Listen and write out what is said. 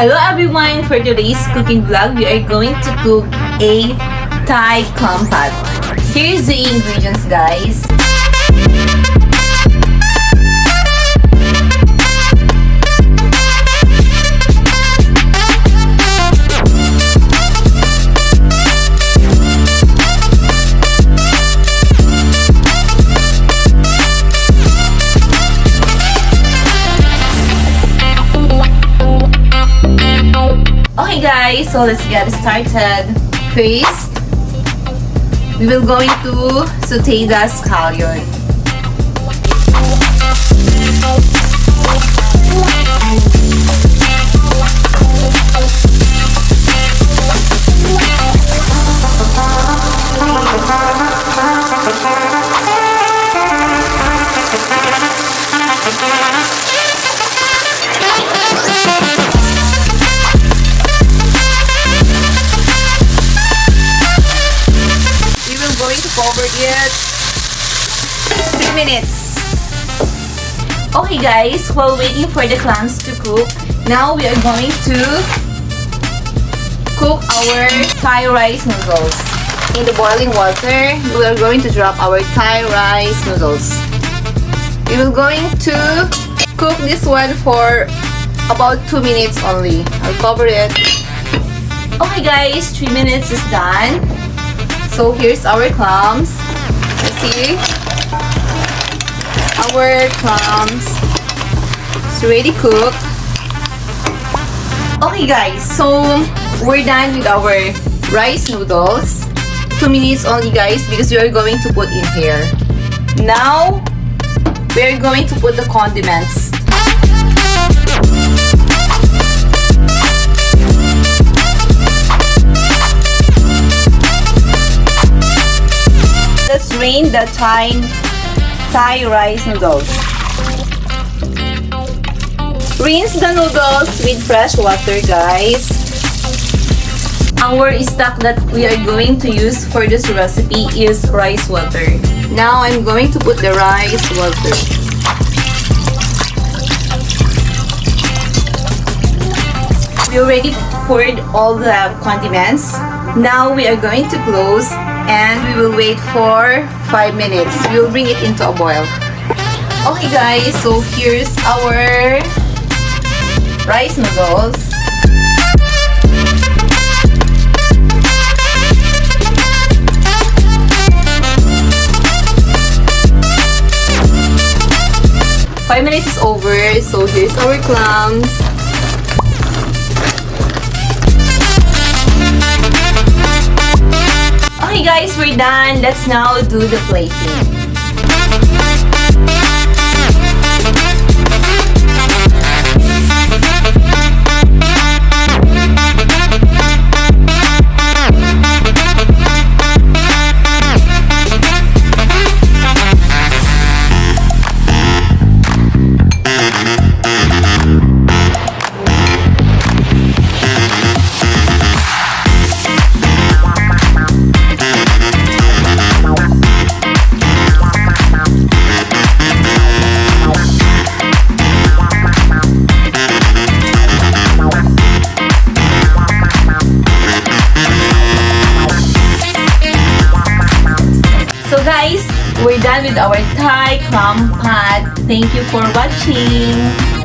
Hello everyone! For today's cooking vlog, we are going to cook a Thai Clam Pot. Here's the ingredients, guys. Okay guys, so let's get started. First, we will going to saute the scallion. Cover it 3 minutes. Okay guys, while waiting for the clams to cook, now we are going to cook our Thai rice noodles. In the boiling water, we are going to drop our Thai rice noodles. We will going to cook this one for about 2 minutes only. I'll cover it. Okay guys, 3 minutes is done. So here's our clams. You see? Our clams. It's already cooked. Okay guys, so we're done with our rice noodles. 2 minutes only guys because we are going to put in here. Now, we are going to put the condiments. Let's drain the Thai rice noodles. Rinse the noodles with fresh water, guys. Our stock that we are going to use for this recipe is rice water. Now I'm going to put the rice water. We already poured all the condiments. Now we are going to close and we will wait for 5 minutes. We will bring it into a boil. Okay guys, so here's our rice noodles. Five minutes is over, so here's our clams. Okay guys, we're done. Let's now do the plating. So guys, we're done with our Thai Clam Pot. Thank you for watching.